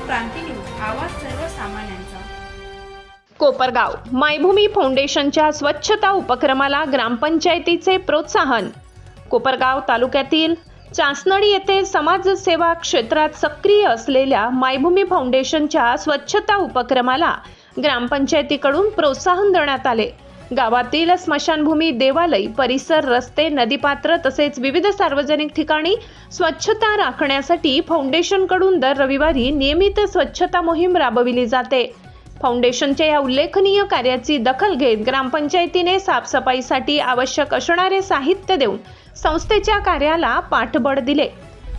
क्रांती news, आवाज सर्वसामान्यांचा। कोपरगाव मायभूमी फाउंडेशनच्या स्वच्छता उपक्रमाला ग्रामपंचायतीचे प्रोत्साहन। कोपरगाव तालुक्यातील चासनळी येथे समाजसेवा क्षेत्रात सक्रिय असलेल्या मायभूमी फाउंडेशनच्या स्वच्छता उपक्रमाला ग्रामपंचायतीकडून प्रोत्साहन देण्यात आले। गावातील स्मशानभूमी, देवालय परिसर, रस्ते, नदीपात्र तसेच विविध सार्वजनिक ठिकाणी स्वच्छता राखण्यासाठी फाउंडेशनकडून दर रविवारी नियमित स्वच्छता मोहीम राबविली जाते। फाउंडेशनच्या या उल्लेखनीय कार्याची दखल घेत ग्रामपंचायतीने साफसफाईसाठी आवश्यक असणारे साहित्य देऊन संस्थेच्या कार्याला पाठबळ दिले।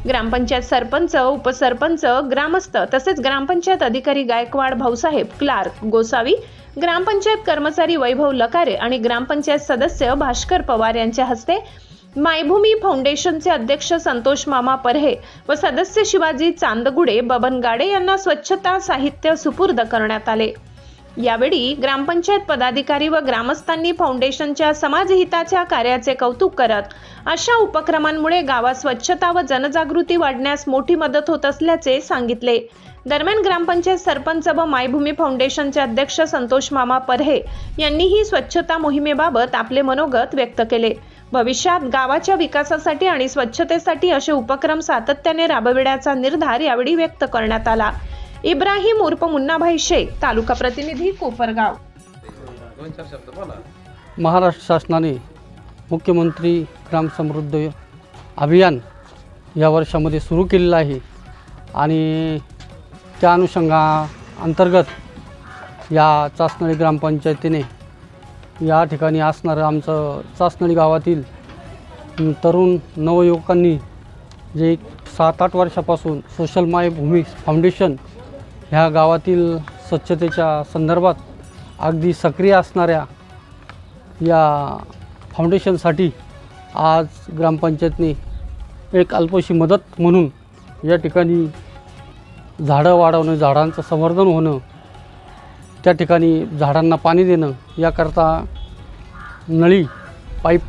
ग्रामपंचायत सरपंच, उपसरपंच, ग्रामस्थ तसेच ग्रामपंचायत अधिकारी गायकवाड भाऊसाहेब, क्लार्क गोसावी, ग्रामपंचायत कर्मचारी वैभव लकारे आणि ग्रामपंचायत सदस्य भास्कर पवार यांच्या हस्ते मायभूमी फाउंडेशनचे अध्यक्ष संतोष मामा परहे व सदस्य शिवाजी चांदगुडे, बबन गाडे यांना स्वच्छता साहित्य सुपूर्द करण्यात आले। यावेळी ग्रामपंचायत पदाधिकारी व ग्रामस्थांनी फाउंडेशनच्या समाजहिताच्या कार्याचे कौतुक करत अशा उपक्रमांमुळे गावात स्वच्छता व जनजागृती वाढण्यास मोठी मदत होत असल्याचे सांगितले। दरम्यान ग्रामपंचायत सरपंच व मायभूमी फाउंडेशनचे अध्यक्ष संतोष मामा परहे यांनीही स्वच्छता मोहिमेबाबत आपले मनोगत व्यक्त केले। भविष्यात गावाच्या विकासासाठी आणि स्वच्छतेसाठी असे उपक्रम सातत्याने राबविण्याचा निर्धार यावेळी व्यक्त करण्यात आला। इब्राहिम उर्फ मुन्नाभाई शेख, तालुका प्रतिनिधी, कोपरगाव। महाराष्ट्र शासनाने मुख्यमंत्री ग्राम समृद्धी अभियान या वर्षामध्ये सुरू केलेलं आहे आणि त्या अनुषंगाअंतर्गत या चासनळी ग्रामपंचायतीने या ठिकाणी असणारं आमचं चासनळी गावातील तरुण नवयुवकांनी जे 7-8 वर्षापासून सोशल मायभूमी फाउंडेशन ह्या गावातील स्वच्छतेच्या संदर्भात अगदी सक्रिय असणाऱ्या या फाउंडेशनसाठी आज ग्रामपंचायतने एक अल्पशी मदत म्हणून या ठिकाणी झाडं वाढवणं, झाडांचं संवर्धन होणं, त्या ठिकाणी झाडांना पाणी देणं याकरता नळी पाईप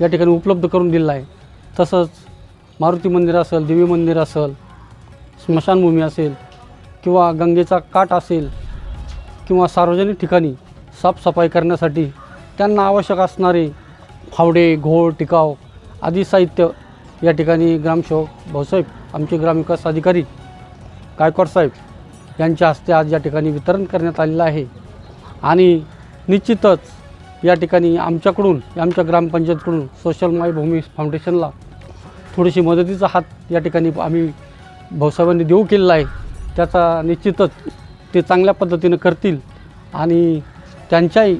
या ठिकाणी उपलब्ध करून दिलेला आहे। तसंच मारुती मंदिर असेल, देवी मंदिर असेल, स्मशानभूमी असेल किंवा गंगेचा काठ असेल किंवा सार्वजनिक ठिकाणी साफसफाई करण्यासाठी त्यांना आवश्यक असणारे फावडे, घोळ, टिकाव आदी साहित्य या ठिकाणी ग्रामसेवक भाऊसाहेब, आमचे ग्रामविकास अधिकारी गायकवाड साहेब यांच्या हस्ते आज या ठिकाणी वितरण करण्यात आलेलं आहे। आणि निश्चितच या ठिकाणी आमच्याकडून, आमच्या ग्रामपंचायतकडून सोशल मायभूमी फाउंडेशनला थोडीशी मदतीचा हात या ठिकाणी आम्ही भाऊसाहेबांनी देऊ केलेला आहे। त्याचा निश्चितच ते चांगल्या पद्धतीनं करतील आणि त्यांच्याही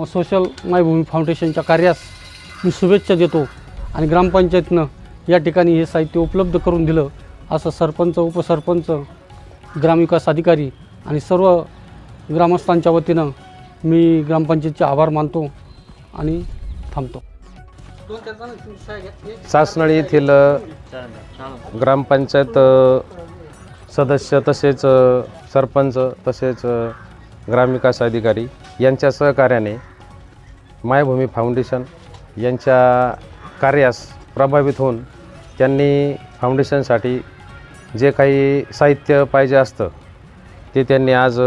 सोशल मायभूमी फाउंडेशनच्या कार्यास मी शुभेच्छा देतो। आणि ग्रामपंचायतनं या ठिकाणी हे साहित्य उपलब्ध करून दिलं असं सरपंच, उपसरपंच, ग्रामविकास अधिकारी आणि सर्व ग्रामस्थांच्या वतीनं मी ग्रामपंचायतचे आभार मानतो आणि थांबतो। चासनळी येथील ग्रामपंचायत सदस्य तसेच सरपंच तसेच ग्रामविकास अधिकारी यांच्या सहकार्याने मायभूमी फाउंडेशन यांच्या कार्यास प्रभावित होऊन त्यांनी फाउंडेशनसाठी जे काही साहित्य पाहिजे असतं ते त्यांनी आज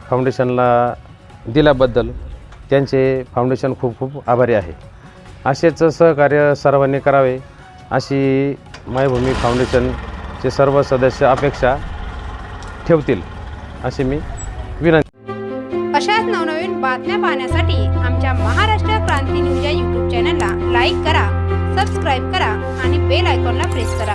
फाउंडेशनला दिल्याबद्दल त्यांचे फाउंडेशन खूप खूप आभारी आहे। असेच सहकार्य सर्वांनी करावे अशी मायभूमी फाउंडेशनचे सर्व सदस्य अपेक्षा ठेवतील अशी मी विनंती। अशाच नवनवीन बातम्या पाहण्यासाठी आमच्या महाराष्ट्र क्रांती न्यूज या YouTube चॅनलला लाईक करा, सबस्क्राईब करा आणि बेल आयकॉनला प्रेस करा।